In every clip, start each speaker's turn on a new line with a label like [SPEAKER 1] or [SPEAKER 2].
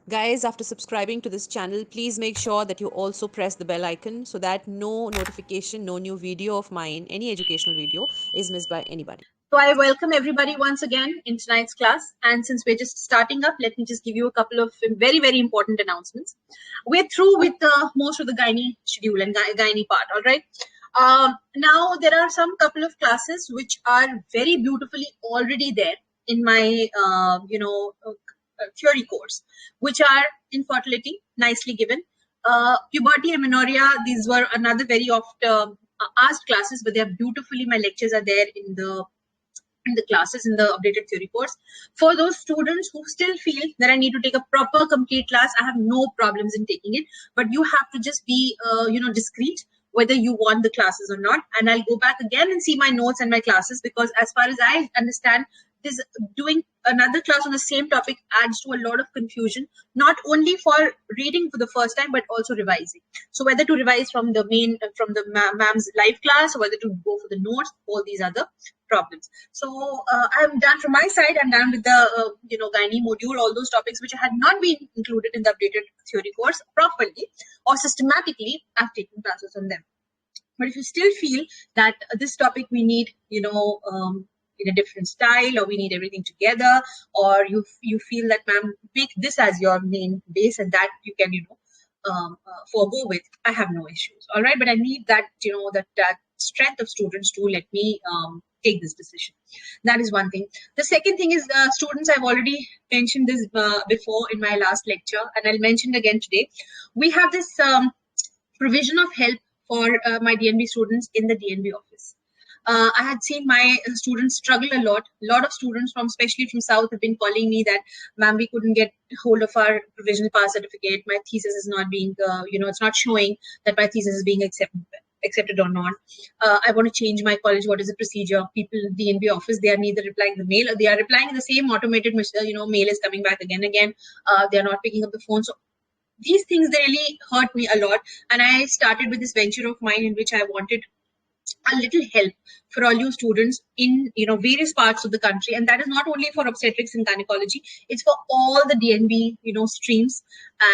[SPEAKER 1] Guys, after subscribing to this channel, please make sure that you also press the bell icon so that no notification, no new video of mine, any educational video, is missed by anybody.
[SPEAKER 2] So I welcome everybody once again in tonight's class. And since we're just starting up, let me just give you a couple of very, very important announcements. We're through with most of the gynae schedule and gynae part, all right? Now there are some couple of classes which are very beautifully already there in my, theory course, which are infertility, nicely given. Puberty and menorrhea, these were another very oft asked classes, but they're beautifully, my lectures are there in the classes in the updated theory course. For those students who still feel that I need to take a proper complete class, I have no problems in taking it, but you have to just be discreet whether you want the classes or not. And I'll go back again and see my notes and my classes, because as far as I understand, this doing another class on the same topic adds to a lot of confusion, not only for reading for the first time, but also revising. So whether to revise from the ma'am's live class, or whether to go for the notes, all these other problems. So I'm done from my side. I'm done with the gynae module, all those topics which had not been included in the updated theory course properly or systematically. I've taken classes on them. But if you still feel that this topic we need, in a different style, or we need everything together, or you feel that, ma'am, make this as your main base and that you can, forego with, I have no issues. All right. But I need that, that strength of students to let me take this decision. That is one thing. The second thing is students, I've already mentioned this before in my last lecture, and I'll mention it again today. We have this provision of help for my DNB students in the DNB office. I had seen my students struggle a lot. A lot of students especially from South, have been calling me that, ma'am, we couldn't get hold of our provisional pass certificate. My thesis is not being, it's not showing that my thesis is being accepted or not. I want to change my college. What is the procedure? People in the DNB office, they are neither replying the mail, or they are replying the same automated, mail is coming back again. They are not picking up the phone. So these things, they really hurt me a lot. And I started with this venture of mine in which I wanted a little help for all you students in various parts of the country, and that is not only for obstetrics and gynecology, it's for all the DNB streams.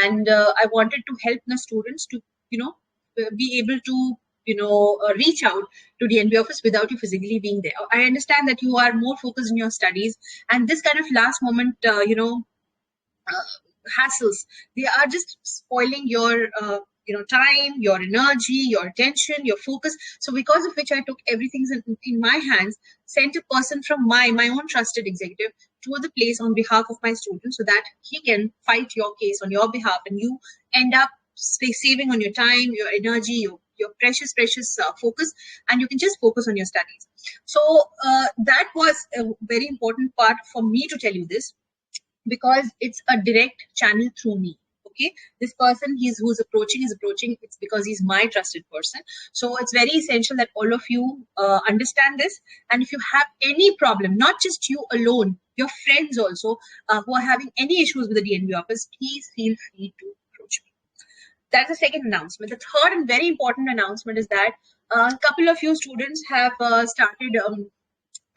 [SPEAKER 2] And I wanted to help the students to be able to reach out to DNB office without you physically being there. I understand that you are more focused on your studies, and this kind of last moment hassles, they are just spoiling your time, your energy, your attention, your focus. So because of which I took everything in my hands, sent a person from my own trusted executive to the place on behalf of my students, so that he can fight your case on your behalf, and you end up saving on your time, your energy, your precious focus, and you can just focus on your studies. So that was a very important part for me to tell you this, because it's a direct channel through me. Okay, this person who's approaching is approaching, it's because he's my trusted person. So it's very essential that all of you understand this. And if you have any problem, not just you alone, your friends also who are having any issues with the DNB office, please feel free to approach me. That's the second announcement. The third and very important announcement is that a couple of you students have started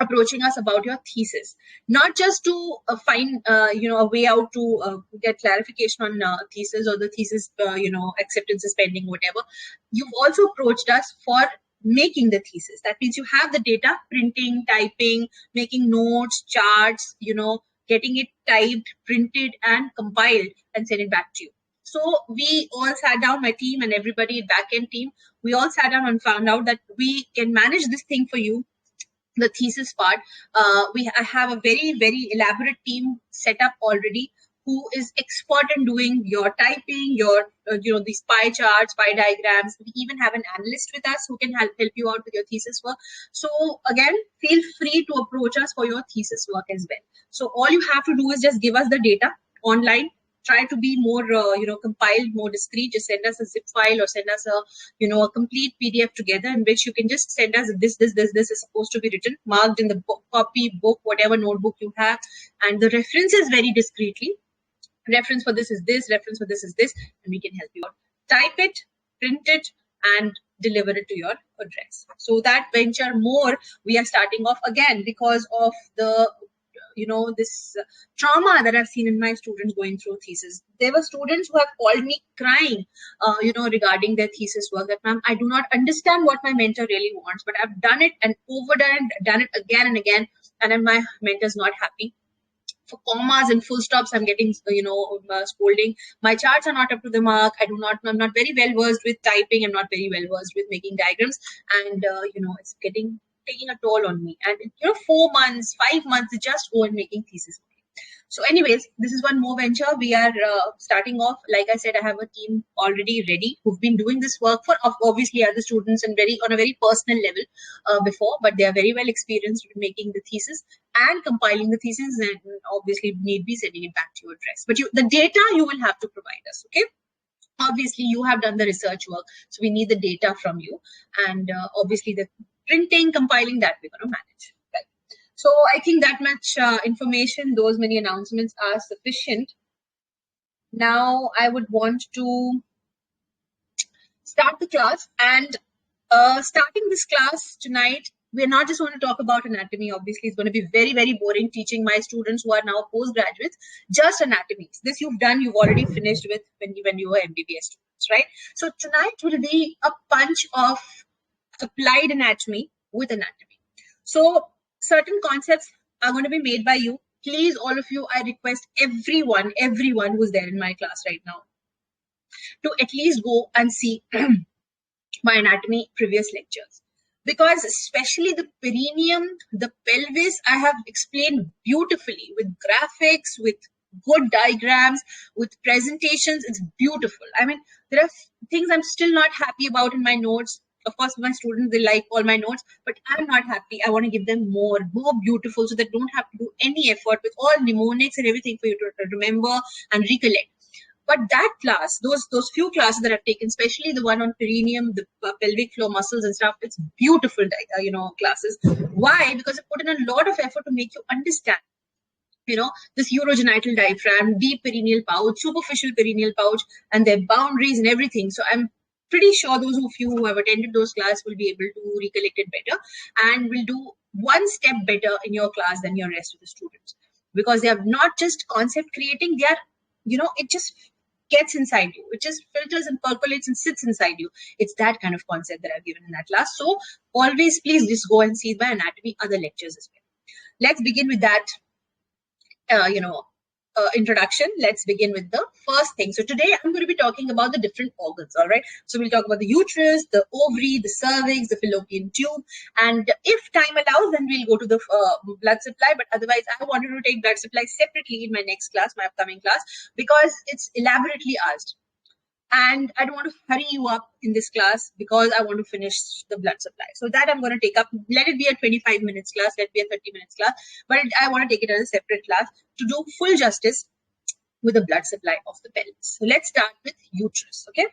[SPEAKER 2] approaching us about your thesis, not just to find a way out to get clarification on thesis, or the thesis acceptance is pending, whatever. You've also approached us for making the thesis. That means you have the data, printing, typing, making notes, charts, getting it typed, printed, and compiled, and send it back to you. So we all sat down, my team and everybody, back-end team, we all sat down and found out that we can manage this thing for you. The thesis part, I have a very, very elaborate team set up already, who is expert in doing your typing, your these pie charts, pie diagrams. We even have an analyst with us who can help you out with your thesis work. So again, feel free to approach us for your thesis work as well. So all you have to do is just give us the data online. Try to be more, compiled, more discreet. Just send us a zip file, or send us a complete PDF together, in which you can just send us this is supposed to be written, marked in the copy book, whatever notebook you have, and the references very discreetly. Reference for this is this, reference for this is this, and we can help you out. Type it, print it, and deliver it to your address. So that venture more, we are starting off again because of the this trauma that I've seen in my students going through thesis. There were students who have called me crying, regarding their thesis work, that ma'am, I do not understand what my mentor really wants, but I've done it and overdone it, done it again and again, and then my mentor's not happy. For commas and full stops, I'm getting, scolding. My charts are not up to the mark. I'm not very well versed with typing. I'm not very well versed with making diagrams. And, it's taking a toll on me. And, 4 months, 5 months, just go and making thesis. So anyways, this is one more venture. We are starting off. Like I said, I have a team already ready who've been doing this work for obviously other students and on a very personal level before, but they are very well experienced in making the thesis and compiling the thesis, and obviously need be sending it back to your address. But the data you will have to provide us, okay? Obviously, you have done the research work, so we need the data from you, and obviously the printing, compiling, that we're going to manage. Right? So I think that much information, those many announcements are sufficient. Now I would want to start the class, and starting this class tonight, we're not just going to talk about anatomy. Obviously, it's going to be very, very boring teaching my students who are now postgraduates just anatomy. This you've already finished with when you were MBBS students, right? So tonight will be a punch of applied anatomy with anatomy. So certain concepts are going to be made by you. Please, all of you, I request everyone who's there in my class right now to at least go and see my anatomy previous lectures. Because especially the perineum, the pelvis, I have explained beautifully with graphics, with good diagrams, with presentations. It's beautiful. I mean, there are things I'm still not happy about in my notes. Of course, my students, they like all my notes, but I'm not happy. I want to give them more beautiful, so they don't have to do any effort with all mnemonics and everything for you to remember and recollect. But that class, those few classes that I've taken, especially the one on perineum, the pelvic floor muscles and stuff, it's beautiful, classes. Why? Because I put in a lot of effort to make you understand, this urogenital diaphragm, deep perineal pouch, superficial perineal pouch, and their boundaries and everything. So I'm pretty sure those of you who have attended those classes will be able to recollect it better and will do one step better in your class than your rest of the students. Because they are not just concept creating, they are, it just gets inside you. It just filters and percolates and sits inside you. It's that kind of concept that I've given in that class. So always, please just go and see my anatomy other lectures as well. Let's begin with that, introduction. Let's begin with the first thing. So today I'm going to be talking about the different organs. All right. So we'll talk about the uterus, the ovary, the cervix, the fallopian tube, and if time allows, then we'll go to the blood supply. But otherwise, I wanted to take blood supply separately in my next class, my upcoming class, because it's elaborately asked. And I don't want to hurry you up in this class because I want to finish the blood supply. So that I'm going to take up. Let it be a 25 minutes class. Let it be a 30 minutes class. But I want to take it as a separate class to do full justice with the blood supply of the pelvis. So let's start with uterus. Okay.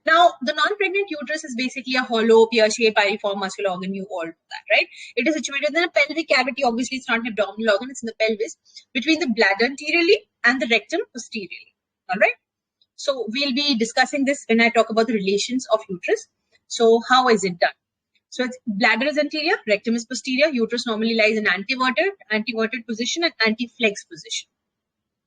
[SPEAKER 2] Now, the non-pregnant uterus is basically a hollow, pear-shaped, piriform muscular organ. You all know that, right? It is situated in a pelvic cavity. Obviously, it's not an abdominal organ. It's in the pelvis between the bladder anteriorly and the rectum posteriorly. All right. So we'll be discussing this when I talk about the relations of uterus. So how is it done? So it's bladder is anterior, rectum is posterior. Uterus normally lies in anteverted position and anti-flexed position.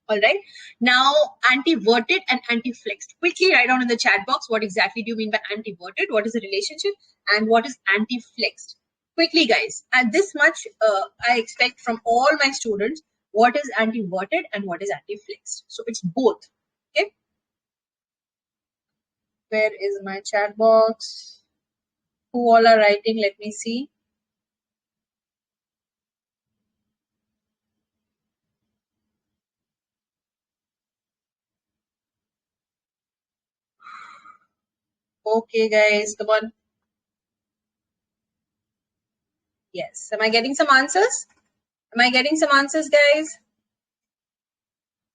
[SPEAKER 2] All right. Now, anteverted and anti-flexed. Quickly write down in the chat box what exactly do you mean by anteverted? What is the relationship? And what is anti-flexed? Quickly, guys. And this much I expect from all my students. What is anteverted and what is anti-flexed? So it's both. Okay. Where is my chat box? Who all are writing? Let me see. Okay, guys, come on. Yes. Am I getting some answers? Am I getting some answers, guys?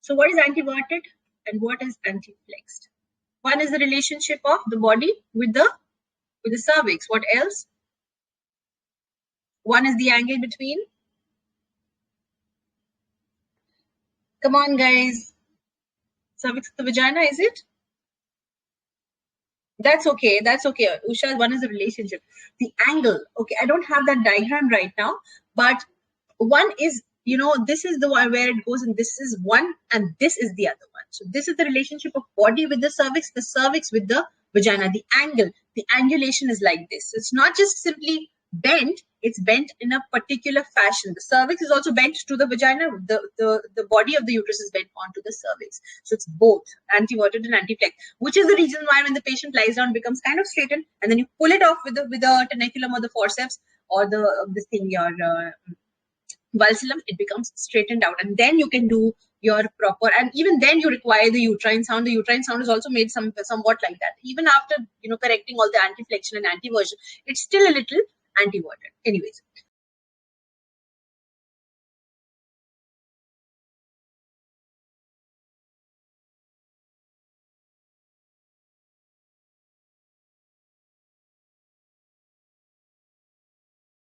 [SPEAKER 2] So what is anteverted and what is anti-flexed? One is the relationship of the body with the cervix. What else? One is the angle between. Come on, guys. Cervix to the vagina, is it? That's okay. That's okay. Usha, one is the relationship. The angle. Okay, I don't have that diagram right now, but one is this is the one where it goes, and this is one, and this is the other one. So this is the relationship of body with the cervix with the vagina. The angle, the angulation is like this. So it's not just simply bent, it's bent in a particular fashion. The cervix is also bent to the vagina. The body of the uterus is bent onto the cervix. So it's both anteverted and anteflex, which is the reason why when the patient lies down, it becomes kind of straightened, and then you pull it off with the tenaculum or the forceps or your valsalum, it becomes straightened out, and then you can do your proper, and even then you require the uterine sound. The uterine sound is also made somewhat like that. Even after correcting all the anteflexion and anteversion, it's still a little anteverted. Anyways,